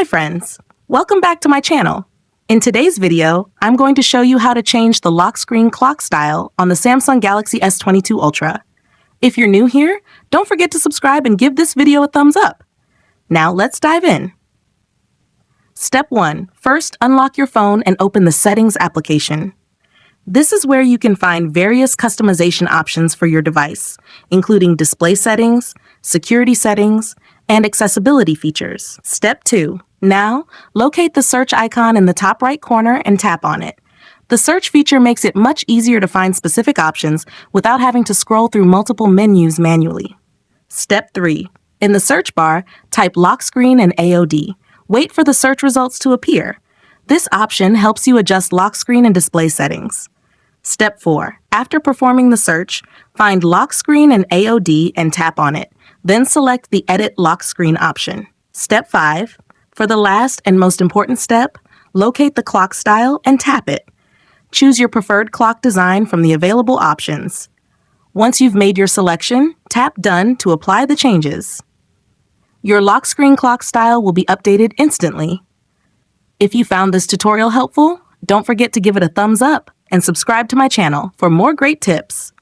Hi friends, welcome back to my channel. In today's video, I'm going to show you how to change the lock screen clock style on the Samsung Galaxy S22 Ultra. If you're new here, don't forget to subscribe and give this video a thumbs up. Now let's dive in. Step 1. First, unlock your phone and open the Settings application. This is where you can find various customization options for your device, including display settings, security settings, and accessibility features. Step 2. Now, locate the search icon in the top right corner and tap on it. The search feature makes it much easier to find specific options without having to scroll through multiple menus manually. Step 3. In the search bar, type lock screen and AOD. Wait for the search results to appear. This option helps you adjust lock screen and display settings. Step 4. After performing the search, find lock screen and AOD and tap on it. Then select the Edit Lock Screen option. Step 5. For the last and most important step, locate the clock style and tap it. Choose your preferred clock design from the available options. Once you've made your selection, tap Done to apply the changes. Your lock screen clock style will be updated instantly. If you found this tutorial helpful, don't forget to give it a thumbs up and subscribe to my channel for more great tips.